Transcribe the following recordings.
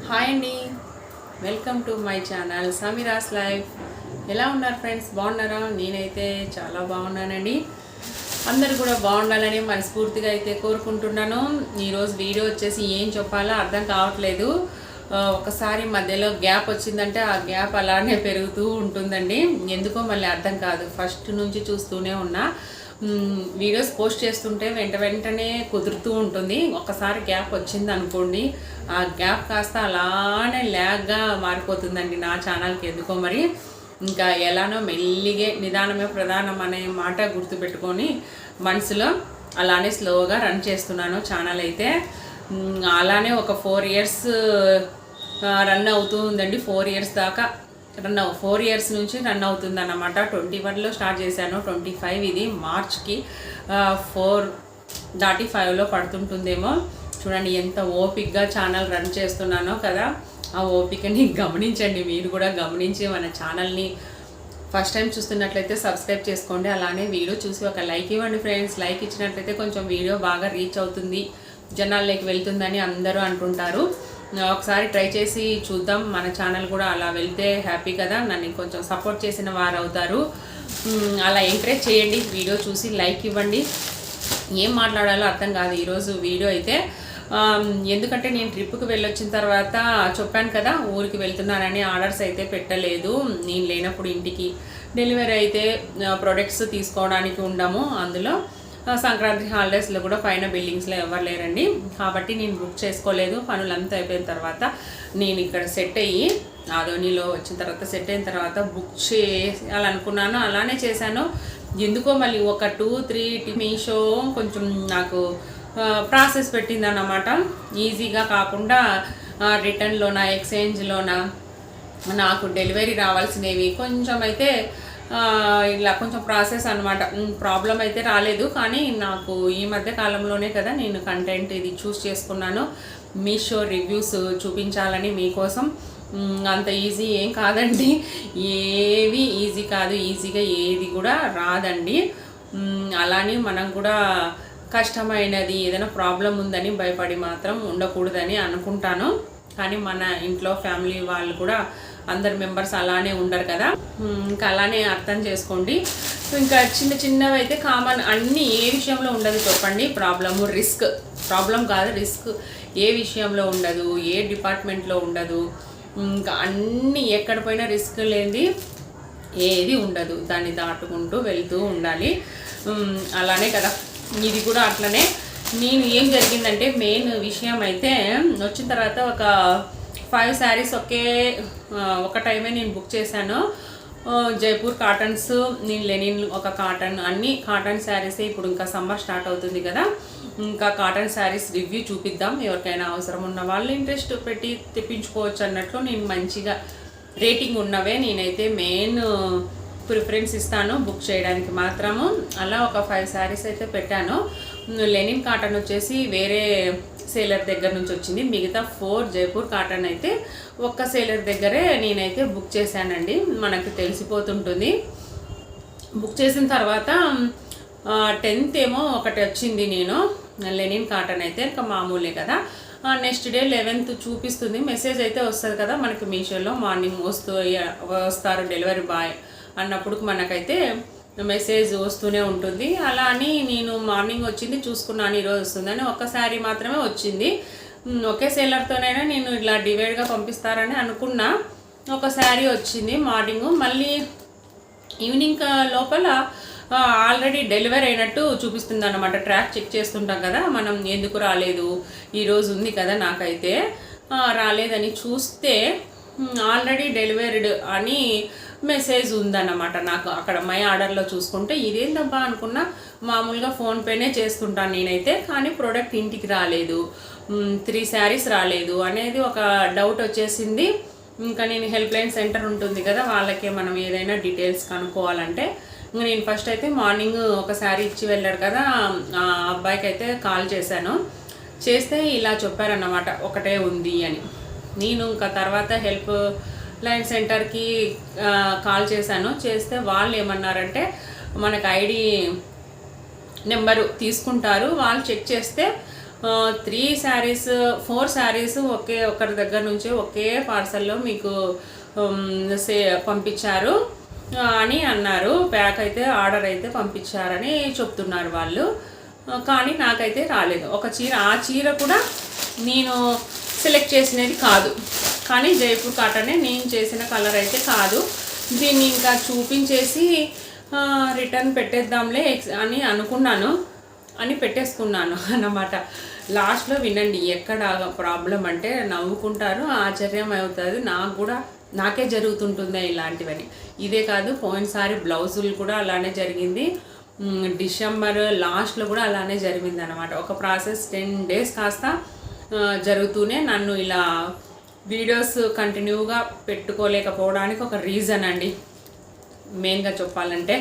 Hi అండి, welcome to my channel Sameera's life. ఎలా ఉన్నారు ఫ్రెండ్స్? బాగున్నారా? నేనైతే చాలా బాగున్నానండి. అందరు కూడా బాగుండాలని మనస్ఫూర్తిగా అయితే కోరుకుంటున్నాను. ఈరోజు వీడియో వచ్చేసి ఏం చెప్పాలో అర్థం కావట్లేదు. ఒకసారి మధ్యలో గ్యాప్ వచ్చిందంటే ఆ గ్యాప్ అలానే పెరుగుతూ ఉంటుందండి. ఎందుకో మళ్ళీ అర్థం కాదు. ఫస్ట్ నుంచి చూస్తూనే ఉన్నా, వీడియోస్ పోస్ట్ చేస్తుంటే వెంటనే కుదురుతూ ఉంటుంది. ఒకసారి గ్యాప్ వచ్చింది అనుకోండి, ఆ గ్యాప్ కాస్త అలానే ల్యాగ్గా మారిపోతుందండి నా ఛానల్కి. ఎందుకో మరి ఇంకా ఎలానో మెల్లిగే నిదానమే ప్రధానం అనే మాట గుర్తుపెట్టుకొని మనసులో అలానే స్లోగా రన్ చేస్తున్నాను ఛానల్ అయితే. అలానే ఒక 4 years రన్ అవుతూ ఉందండి. 4 years దాకా 4 years నుంచి రన్ అవుతుంది అన్నమాట. 21లో స్టార్ట్ చేశాను, 25 ఇది మార్చ్కి 4:5లో పడుతుంటుందేమో. చూడండి ఎంత ఓపిక్గా ఛానల్ రన్ చేస్తున్నానో కదా. ఆ ఓపికని గమనించండి, మీరు కూడా గమనించి మన ఛానల్ని ఫస్ట్ టైం చూస్తున్నట్లయితే సబ్స్క్రైబ్ చేసుకోండి. అలానే వీడియో చూసి ఒక లైక్ ఇవ్వండి ఫ్రెండ్స్. లైక్ ఇచ్చినట్లయితే కొంచెం వీడియో బాగా రీచ్ అవుతుంది, జనాల్లోకి వెళ్తుందని అందరూ అంటుంటారు. ఒకసారి ట్రై చేసి చూద్దాం, మన ఛానల్ కూడా అలా వెళ్తే హ్యాపీ కదా. నన్ను కొంచెం సపోర్ట్ చేసిన వారు అవుతారు. అలా ఎంకరేజ్ చేయండి, వీడియో చూసి లైక్ ఇవ్వండి. ఏం మాట్లాడాలో అర్థం కాదు ఈరోజు వీడియో అయితే. ఎందుకంటే నేను ట్రిప్కి వెళ్ళొచ్చిన తర్వాత చెప్పాను కదా, ఊరికి వెళ్తున్నానని. ఆర్డర్స్ అయితే పెట్టలేదు నేను లేనప్పుడు. ఇంటికి డెలివరీ అయితే ప్రొడక్ట్స్ తీసుకోవడానికి ఉండము. అందులో సంక్రాంతి హాలిడేస్లో కూడా పైన బిల్డింగ్స్లో ఎవరు లేరండి, కాబట్టి నేను బుక్ చేసుకోలేదు. పనులంతా అయిపోయిన తర్వాత నేను ఇక్కడ సెట్ అయ్యి ఆదోనిలో వచ్చిన తర్వాత సెట్ అయిన తర్వాత బుక్ చేయాలనుకున్నాను. అలానే చేశాను. ఎందుకో మళ్ళీ ఒక 2-3 మీషో కొంచెం నాకు ప్రాసెస్ పెట్టిందన్నమాట. ఈజీగా కాకుండా రిటర్న్లోనా ఎక్స్చేంజ్లోనా నాకు డెలివరీ రావాల్సినవి కొంచెం అయితే ఇలా కొంచెం ప్రాసెస్ అనమాట. ప్రాబ్లం అయితే రాలేదు, కానీ నాకు ఈ మధ్య కాలంలోనే కదా నేను కంటెంట్ ఇది చూస్ చేసుకున్నాను. మీషో రివ్యూస్ చూపించాలని మీకోసం. అంత ఈజీ ఏం కాదండి, ఏవి ఈజీ కాదు, ఈజీగా ఏది కూడా రాదండి. అలానే మనం కూడా కష్టమైనది ఏదైనా ప్రాబ్లం ఉందని భయపడి మాత్రం ఉండకూడదని అనుకుంటాను. కానీ మన ఇంట్లో ఫ్యామిలీ వాళ్ళు కూడా అందరు మెంబర్స్ అలానే ఉండరు కదా, ఇంకా అలానే అర్థం చేసుకోండి. ఇంకా చిన్నవి అయితే కామన్, అన్నీ ఏ విషయంలో ఉండదు చెప్పండి ప్రాబ్లము. ప్రాబ్లం కాదు, రిస్క్ ఏ విషయంలో ఉండదు, ఏ డిపార్ట్మెంట్లో ఉండదు. ఇంకా అన్నీ ఎక్కడ పోయినా రిస్క్ లేనిది ఏది ఉండదు. దాన్ని దాటుకుంటూ వెళ్తూ ఉండాలి. అలానే కదా ఇది కూడా అట్లనే. నేను ఏం జరిగిందంటే మెయిన్ విషయం అయితే వచ్చిన తర్వాత ఒక 5 sarees ఒక టైమే నేను బుక్ చేశాను. జైపూర్ కాటన్స్, నేను లెనిన్ ఒక కాటన్, అన్ని కాటన్ శారీసే. ఇప్పుడు ఇంకా సమ్మర్ స్టార్ట్ అవుతుంది కదా, ఇంకా కాటన్ శారీస్ రివ్యూ చూపిద్దాం. ఎవరికైనా అవసరం ఉన్న వాళ్ళు ఇంట్రెస్ట్ పెట్టి తెప్పించుకోవచ్చు అన్నట్లు నేను మంచిగా రేటింగ్ ఉన్నవే నేనైతే మెయిన్ ప్రిఫరెన్స్ ఇస్తాను బుక్ చేయడానికి మాత్రము. అలా ఒక 5 sarees అయితే పెట్టాను. లెనిన్ కాటన్ వచ్చేసి వేరే సేలర్ దగ్గర నుంచి వచ్చింది. మిగతా 4 జైపూర్ కాటన్ అయితే ఒక్క సేలర్ దగ్గరే నేనైతే బుక్ చేశానండి. మనకు తెలిసిపోతుంటుంది. బుక్ చేసిన తర్వాత 10th ఏమో ఒకటి వచ్చింది నేను లెనిన్ కాటన్ అయితే, ఇంకా మామూలే కదా. నెక్స్ట్ డే 11th చూపిస్తుంది. మెసేజ్ అయితే వస్తుంది కదా మనకి మీషోలో, మార్నింగ్ వస్తారు డెలివరీ బాయ్ అన్నప్పుడు మనకైతే మెసేజ్ వస్తూనే ఉంటుంది. అలా అని నేను మార్నింగ్ వచ్చింది చూసుకున్నాను, ఈరోజు వస్తుందని. ఒక్కసారి మాత్రమే వచ్చింది. ఒకే సేలర్తోనైనా నేను ఇలా డివైడ్గా పంపిస్తారని అనుకున్నా. ఒక శారీ వచ్చింది మార్నింగ్, మళ్ళీ ఈవినింగ్ లోపల ఆల్రెడీ డెలివరీ అయినట్టు చూపిస్తుంది అన్నమాట. ట్రాక్ చెక్ చేస్తుంటాం కదా మనం, ఎందుకు రాలేదు, ఈరోజు ఉంది కదా నాకైతే రాలేదని చూస్తే ఆల్రెడీ డెలివర్డ్ అని మెసేజ్ ఉందన్నమాట నాకు అక్కడ మై ఆర్డర్లో చూసుకుంటే. ఇదేందబ్బా అనుకున్నా, మామూలుగా ఫోన్పేనే చేస్తుంటాను నేనైతే, కానీ ప్రోడక్ట్ ఇంటికి రాలేదు, 3 sarees రాలేదు అనేది ఒక డౌట్ వచ్చేసింది. ఇంకా నేను హెల్ప్ లైన్ సెంటర్ ఉంటుంది కదా, వాళ్ళకే మనం ఏదైనా డీటెయిల్స్ కనుక్కోవాలంటే నేను ఫస్ట్ అయితే మార్నింగ్ ఒక శారీ ఇచ్చి వెళ్ళాడు కదా, ఆ అబ్బాయికి అయితే కాల్ చేశాను. చేస్తే ఇలా చెప్పారన్నమాట, ఒకటే ఉంది అని. నేను ఇంకా తర్వాత హెల్ప్ లైన్ సెంటర్కి కాల్ చేశాను. చేస్తే వాళ్ళు ఏమన్నారంటే మనకు ఐడి నెంబరు తీసుకుంటారు, వాళ్ళు చెక్ చేస్తే ఫోర్ శారీస్ ఒకరి దగ్గర నుంచి ఒకే పార్సల్లో మీకు పంపించారు అని అన్నారు. ప్యాక్ అయితే ఆర్డర్ అయితే పంపించారని చెప్తున్నారు వాళ్ళు. కానీ నాకైతే రాలేదు. ఆ చీర కూడా నేను సెలెక్ట్ చేసినది కాదు, కానీ జైపూర్ కాటనే నేను చేసిన కలర్ అయితే కాదు. దీన్ని ఇంకా చూపించేసి రిటర్న్ పెట్టేద్దాంలే అని అనుకున్నాను, అని పెట్టేసుకున్నాను అన్నమాట. లాస్ట్లో వినండి ఎక్కడ ప్రాబ్లం అంటే నవ్వుకుంటారు, ఆశ్చర్యం అవుతుంది. నాకే జరుగుతుంటుందా ఇలాంటివని. ఇదే కాదు, పోయినసారి బ్లౌజులు కూడా అలానే జరిగింది. డిసెంబర్ లాస్ట్లో కూడా అలానే జరిగింది అనమాట. ఒక ప్రాసెస్ 10 days కాస్త జరుగుతూనే నన్ను ఇలా వీడియోస్ కంటిన్యూగా పెట్టుకోలేకపోవడానికి ఒక రీజన్ అండి. మెయిన్గా చెప్పాలంటే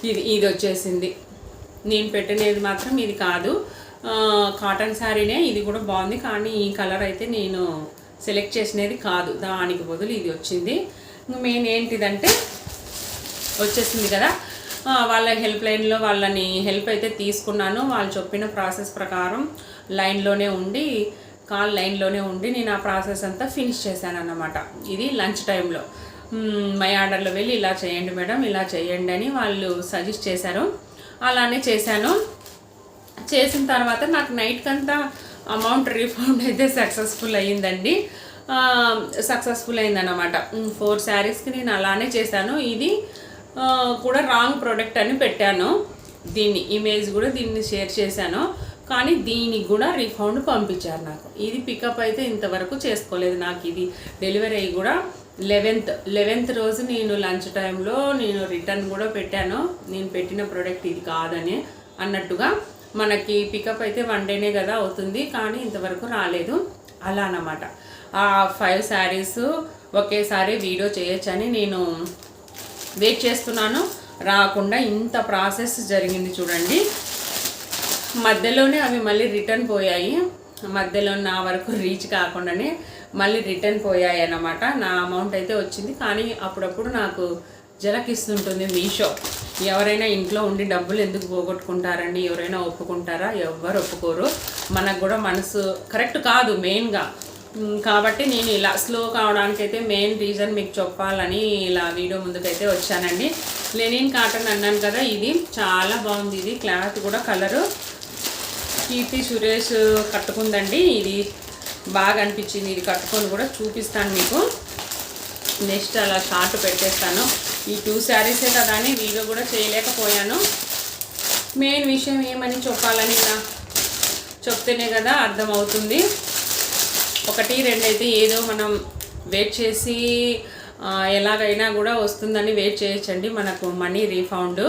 ఇది వచ్చేసింది. నేను పెట్టినది మాత్రం ఇది కాదు, కాటన్ శారీనే. ఇది కూడా బాగుంది, కానీ ఈ కలర్ అయితే నేను సెలెక్ట్ చేసినది కాదు, దానికి బదులు ఇది వచ్చింది. మెయిన్ ఏంటిదంటే వచ్చేసింది కదా, వాళ్ళ హెల్ప్ లైన్లో వాళ్ళని హెల్ప్ అయితే తీసుకున్నాను. వాళ్ళు చెప్పిన ప్రాసెస్ ప్రకారం కాల్ లైన్లోనే ఉండి నేను ఆ ప్రాసెస్ అంతా ఫినిష్ చేశాను అన్నమాట. ఇది లంచ్ టైంలో మై ఆర్డర్లో వెళ్ళి ఇలా చేయండి మేడం, ఇలా చేయండి అని వాళ్ళు సజెస్ట్ చేశారు. అలానే చేశాను. చేసిన తర్వాత నాకు నైట్కంతా అమౌంట్ రీఫండ్ అయితే సక్సెస్ఫుల్ అయిందన్నమాట. 4 శారీస్కి నేను అలానే చేశాను. ఇది కూడా రాంగ్ ప్రోడక్ట్ అని పెట్టాను. ఇమేజ్ కూడా దీన్ని షేర్ చేశాను, కానీ దీనికి కూడా రీఫండ్ పంపించారు నాకు. ఇది పికప్ అయితే ఇంతవరకు చేసుకోలేదు. నాకు ఇది డెలివరీ అయ్యి కూడా 11th రోజు నేను లంచ్ టైంలో నేను రిటర్న్ కూడా పెట్టాను. నేను పెట్టిన ప్రోడక్ట్ ఇది కాదని అన్నట్టుగా. మనకి పికప్ అయితే 1 డేనే కదా అవుతుంది, కానీ ఇంతవరకు రాలేదు. అలా అన్నమాట. ఆ 5 శారీస్ ఒకేసారి వీడియో చేయొచ్చని నేను వెయిట్ చేస్తున్నాను, రాకుండా ఇంత ప్రాసెస్ జరిగింది చూడండి. మధ్యలోనే అవి మళ్ళీ రిటర్న్ పోయాయి. మధ్యలో నా వరకు రీచ్ కాకుండానే మళ్ళీ రిటర్న్ పోయాయి అన్నమాట. నా అమౌంట్ అయితే వచ్చింది, కానీ అప్పుడప్పుడు నాకు జలకిస్తుంటుంది మీషో. ఎవరైనా ఇంట్లో ఉండి డబ్బులు ఎందుకు పోగొట్టుకుంటారండి? ఎవరైనా ఒప్పుకుంటారా? ఎవ్వరు ఒప్పుకోరు. మనకు కూడా మనసు కరెక్ట్ కాదు మెయిన్గా. కాబట్టి నేను ఇలా స్లో కావడానికైతే మెయిన్ రీజన్ మీకు చెప్పాలని ఇలా వీడియో ముందుకైతే వచ్చానండి. లెనిన్ కాటన్ అన్నాను కదా, ఇది చాలా బాగుంది. ఇది క్లాత్ కూడా కలరు కీర్తి సురేష్ కట్టుకుందండి. ఇది బాగా అనిపించింది. ఇది కట్టుకొని కూడా చూపిస్తాను మీకు. నెక్స్ట్ అలా షార్ట్ పెట్టేస్తాను. ఈ 2 శారీసే కదా అని వీడియో కూడా చేయలేకపోయాను. మెయిన్ విషయం ఏమని చెప్పాలని ఇలా చెప్తేనే కదా అర్థమవుతుంది. 1, 2 అయితే ఏదో మనం వెయిట్ చేసి ఎలాగైనా కూడా వస్తుందని వెయిట్ చేయొచ్చండి. మనకు మనీ రీఫండ్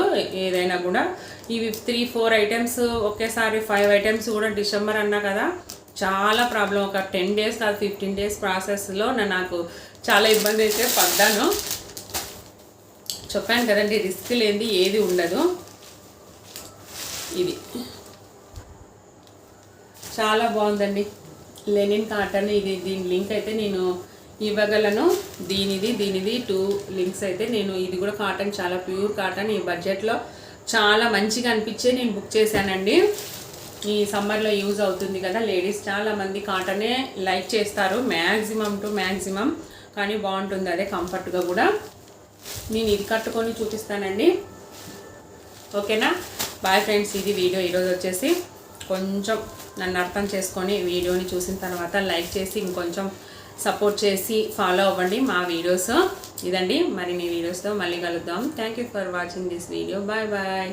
ఏదైనా కూడా. ఇవి 3-4 ఐటమ్స్ ఒకేసారి 5 ఐటమ్స్ కూడా డిసెంబర్ అన్నా కదా, చాలా ప్రాబ్లం. ఒక 10 days కాదు 15 days ప్రాసెస్లో నాకు చాలా ఇబ్బంది అయితే పడ్డాను. చెప్పాను కదండి, రిస్క్ లేనిది ఏది ఉండదు. ఇది చాలా బాగుందండి, లెనిన్ కాటన్. దీని లింక్ అయితే నేను ఇవ్వగలను. దీనిది 2 లింక్స్ అయితే నేను. ఇది కూడా కాటన్, చాలా ప్యూర్ కాటన్. ఈ బడ్జెట్లో చాలా మంచిగా అనిపించే నేను బుక్ చేశానండి. ఈ సమ్మర్లో యూజ్ అవుతుంది కదా, లేడీస్ చాలామంది కాటనే లైక్ చేస్తారు మ్యాక్సిమం. కానీ బాగుంటుంది, అదే కంఫర్ట్గా కూడా. నేను ఇది కట్టుకొని చూపిస్తానండి. ఓకేనా? Bye friends. ఇది వీడియో ఈరోజు వచ్చేసి కొంచెం నన్ను అర్థం చేసుకొని వీడియోని చూసిన తర్వాత లైక్ చేసి ఇంకొంచెం సపోర్ట్ చేసి ఫాలో అవ్వండి మా వీడియోస్. ఇదండి, మరిన్ని వీడియోస్తో మళ్ళీ కలుద్దాం. Thank you for watching this video. Bye bye.